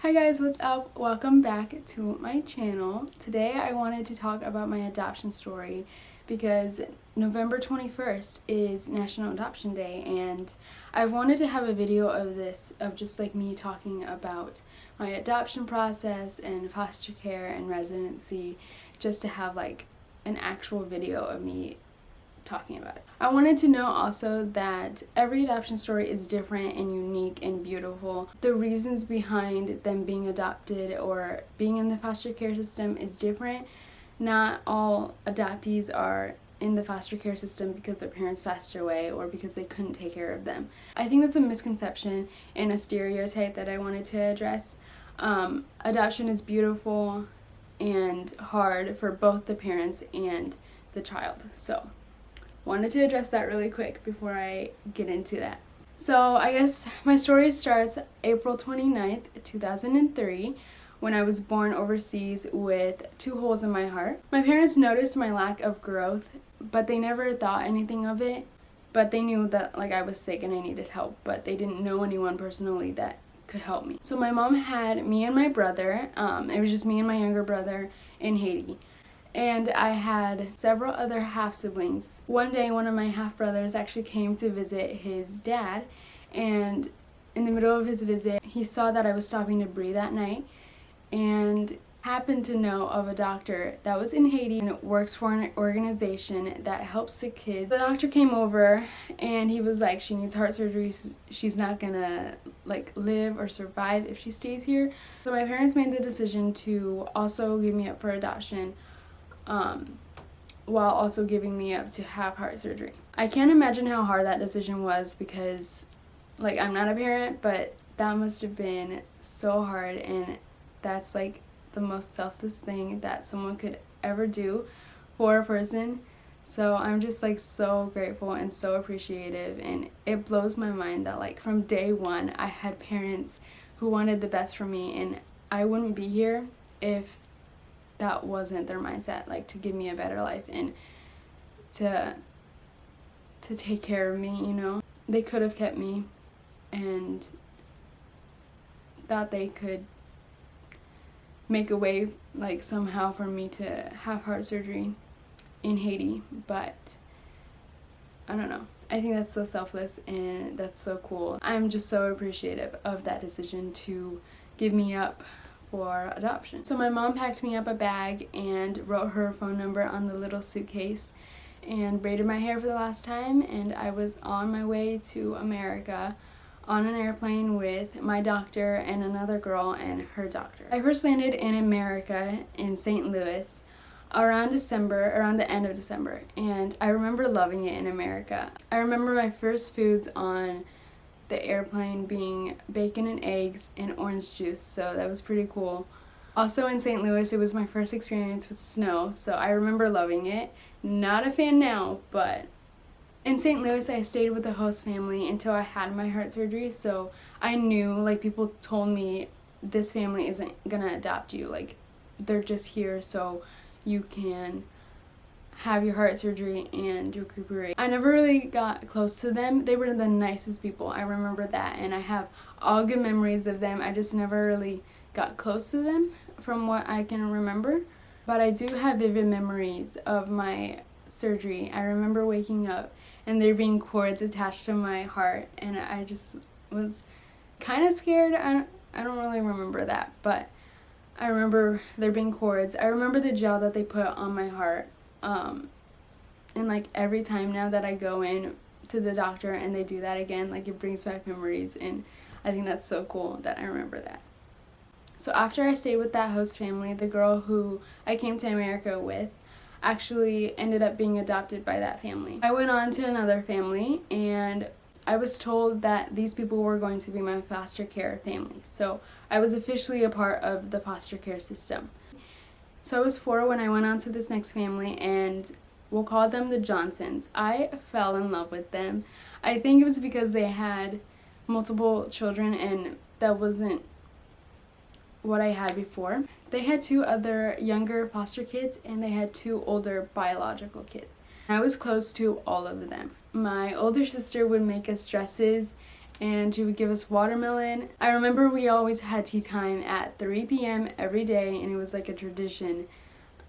Hi guys, what's up? Welcome back to my channel. Today I wanted to talk about my adoption story because November 21st is National Adoption Day, and I've wanted to have a video of this, of just like me talking about my adoption process and foster care and residency, just to have like an actual video of me talking about it. I wanted to know also that every adoption story is different and unique and beautiful. The reasons behind them being adopted or being in the foster care system is different. Not all adoptees are in the foster care system because their parents passed away or because they couldn't take care of them. I think that's a misconception and a stereotype that I wanted to address. Adoption is beautiful and hard for both the parents and the child. So wanted to address that really quick before I get into that. So I guess my story starts April 29th, 2003, when I was born overseas with 2 holes in my heart. My parents noticed my lack of growth, but they never thought anything of it. But they knew that like I was sick and I needed help, but they didn't know anyone personally that could help me. So my mom had me and my brother, it was just me and my younger brother in Haiti. And I had several other half-siblings. One day, one of my half-brothers actually came to visit his dad, and in the middle of his visit, he saw that I was stopping to breathe that night, and happened to know of a doctor that was in Haiti and works for an organization that helps sick kids. The doctor came over, and he was like, she needs heart surgery, she's not gonna like live or survive if she stays here. So my parents made the decision to also give me up for adoption, while also giving me up to have heart surgery. I can't imagine how hard that decision was because, like, I'm not a parent, but that must have been so hard, and that's like the most selfless thing that someone could ever do for a person. So I'm just like so grateful and so appreciative, and it blows my mind that like from day one I had parents who wanted the best for me, and I wouldn't be here if that wasn't their mindset, like to give me a better life and to take care of me, you know. They could have kept me and thought they could make a way like somehow for me to have heart surgery in Haiti, but I don't know. I think that's so selfless and that's so cool. I'm just so appreciative of that decision to give me up for adoption. So my mom packed me up a bag and wrote her phone number on the little suitcase and braided my hair for the last time, and I was on my way to America on an airplane with my doctor and another girl and her doctor. I first landed in America in St. Louis around the end of December, and I remember loving it in America. I remember my first foods on the airplane being bacon and eggs and orange juice, so that was pretty cool. Also in St. Louis, it was my first experience with snow, so I remember loving it. Not a fan now, but in St. Louis I stayed with the host family until I had my heart surgery, so I knew, like, people told me this family isn't gonna adopt you, like they're just here so you can have your heart surgery and recuperate. I never really got close to them. They were the nicest people, I remember that, and I have all good memories of them. I just never really got close to them from what I can remember, but I do have vivid memories of my surgery. I remember waking up and there being cords attached to my heart, and I just was kind of scared. I don't really remember that, but I remember there being cords. I remember the gel that they put on my heart. And like every time now that I go in to the doctor and they do that again, like it brings back memories, and I think that's so cool that I remember that. So after I stayed with that host family, the girl who I came to America with actually ended up being adopted by that family. I went on to another family, and I was told that these people were going to be my foster care family. So I was officially a part of the foster care system. So I was 4 when I went on to this next family, and we'll call them the Johnsons. I fell in love with them. I think it was because they had multiple children, and that wasn't what I had before. They had 2 other younger foster kids, and they had 2 older biological kids. I was close to all of them. My older sister would make us dresses and she would give us watermelon. I remember we always had tea time at 3 p.m. every day, and it was like a tradition.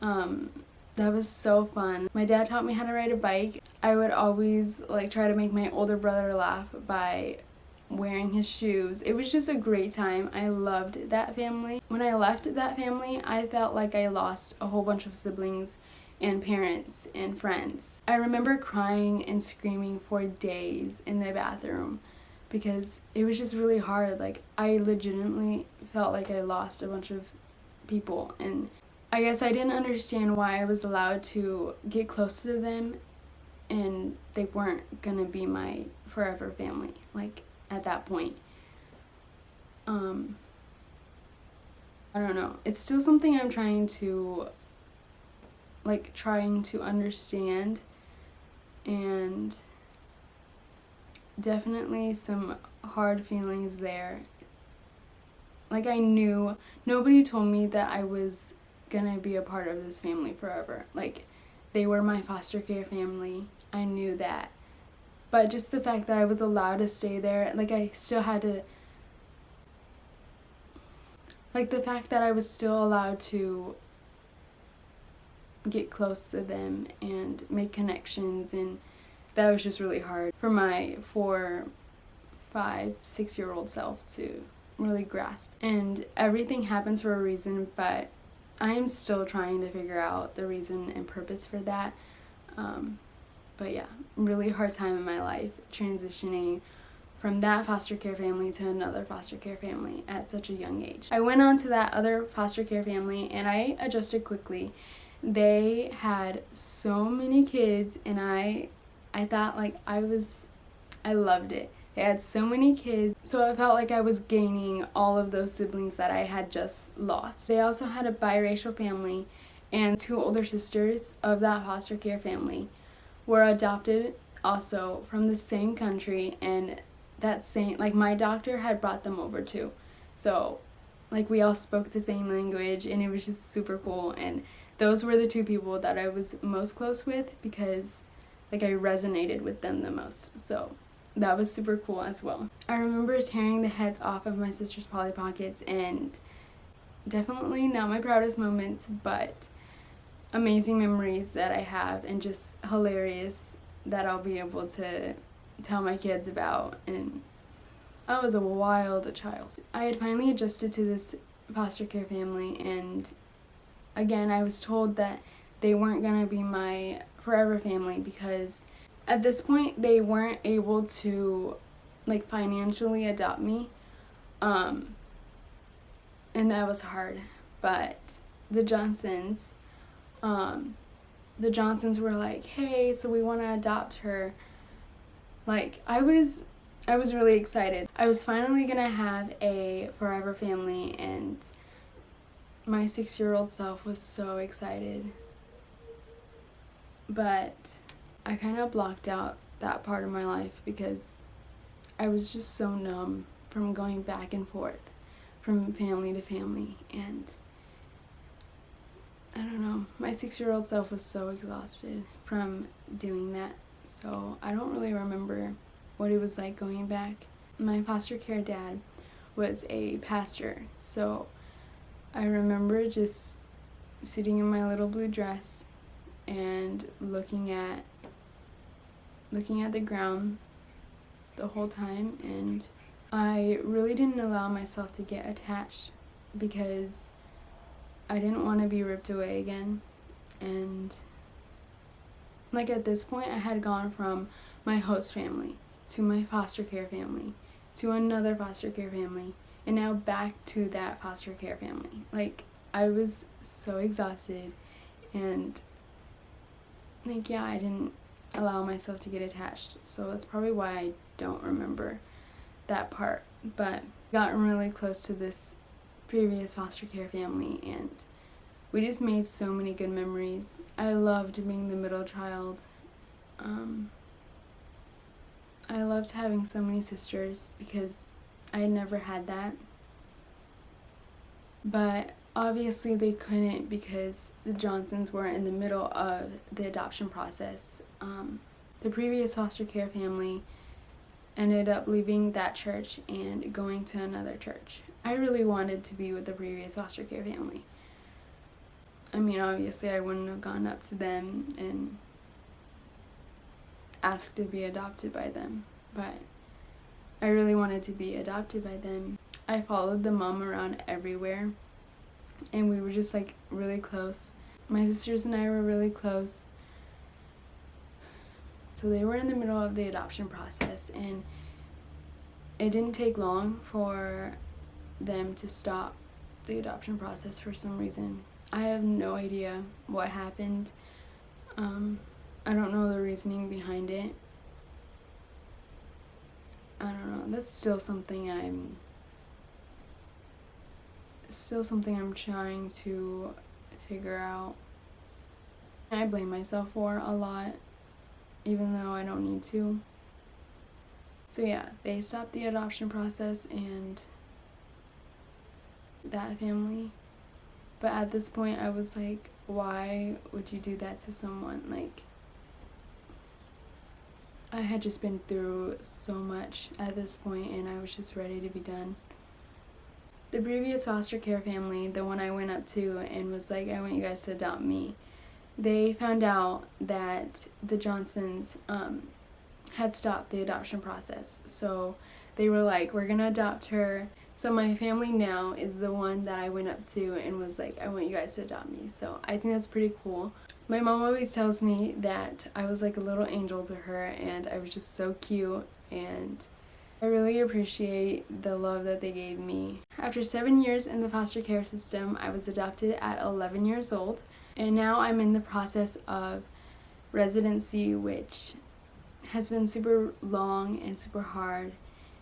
That was so fun. My dad taught me how to ride a bike. I would always like try to make my older brother laugh by wearing his shoes. It was just a great time. I loved that family. When I left that family, I felt like I lost a whole bunch of siblings and parents and friends. I remember crying and screaming for days in the bathroom because it was just really hard. Like, I legitimately felt like I lost a bunch of people, and I guess I didn't understand why I was allowed to get close to them and they weren't gonna be my forever family, like, at that point. I don't know. It's still something I'm trying to understand, and definitely some hard feelings there. Like, I knew, nobody told me that I was gonna be a part of this family forever. Like, they were my foster care family. I knew that. But just the fact that I was allowed to stay there, like, I still had to, like, the fact that I was still allowed to get close to them and make connections, and that was just really hard for my 4, 5, 6-year-old self to really grasp. And everything happens for a reason, but I am still trying to figure out the reason and purpose for that. But yeah, really hard time in my life transitioning from that foster care family to another foster care family at such a young age. I went on to that other foster care family and I adjusted quickly. They had so many kids, and I thought, like, I loved it. They had so many kids, so I felt like I was gaining all of those siblings that I had just lost. They also had a biracial family, and 2 older sisters of that foster care family were adopted also from the same country, and that same, like, my doctor had brought them over too. So, like, we all spoke the same language, and it was just super cool. And those were the 2 people that I was most close with because, like, I resonated with them the most. So that was super cool as well. I remember tearing the heads off of my sister's Polly Pockets, and definitely not my proudest moments, but amazing memories that I have, and just hilarious that I'll be able to tell my kids about. And I was a wild child. I had finally adjusted to this foster care family, and again, I was told that they weren't going to be my forever family because at this point they weren't able to, like, financially adopt me. And that was hard. But the Johnsons were like, hey, so we want to adopt her. Like, I was really excited. I was finally going to have a forever family, and my 6-year-old self was so excited. But I kind of blocked out that part of my life because I was just so numb from going back and forth from family to family, and I don't know, my 6-year-old self was so exhausted from doing that, so I don't really remember what it was like going back. My foster care dad was a pastor, so I remember just sitting in my little blue dress and looking at the ground the whole time, and I really didn't allow myself to get attached because I didn't want to be ripped away again. And, like, at this point I had gone from my host family to my foster care family to another foster care family, and now back to that foster care family. Like, I was so exhausted, and, like, yeah, I didn't allow myself to get attached, so that's probably why I don't remember that part. But gotten really close to this previous foster care family, and we just made so many good memories. I loved being the middle child. I loved having so many sisters because I had never had that. But obviously they couldn't because the Johnsons were in the middle of the adoption process. The previous foster care family ended up leaving that church and going to another church. I really wanted to be with the previous foster care family. I mean, obviously I wouldn't have gone up to them and asked to be adopted by them, but I really wanted to be adopted by them. I followed the mom around everywhere, and we were just like really close. My sisters and I were really close. So they were in the middle of the adoption process, and it didn't take long for them to stop the adoption process for some reason. I have no idea what happened. I don't know the reasoning behind it. I don't know. That's still something I'm trying to figure out. I blame myself for a lot, even though I don't need to. So yeah, they stopped the adoption process and that family. But at this point I was like, why would you do that to someone? Like, I had just been through so much at this point, and I was just ready to be done. The previous foster care family, the one I went up to and was like, I want you guys to adopt me, they found out that the Johnsons had stopped the adoption process. So they were like, we're gonna adopt her. So my family now is the one that I went up to and was like, I want you guys to adopt me. So I think that's pretty cool. My mom always tells me that I was like a little angel to her, and I was just so cute, and I really appreciate the love that they gave me. After 7 years in the foster care system, I was adopted at 11 years old, and now I'm in the process of residency, which has been super long and super hard,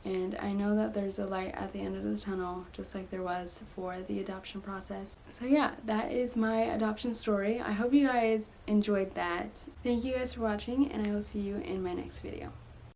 and I know that there's a light at the end of the tunnel, just like there was for the adoption process. So yeah, that is my adoption story. I hope you guys enjoyed that. Thank you guys for watching, and I will see you in my next video.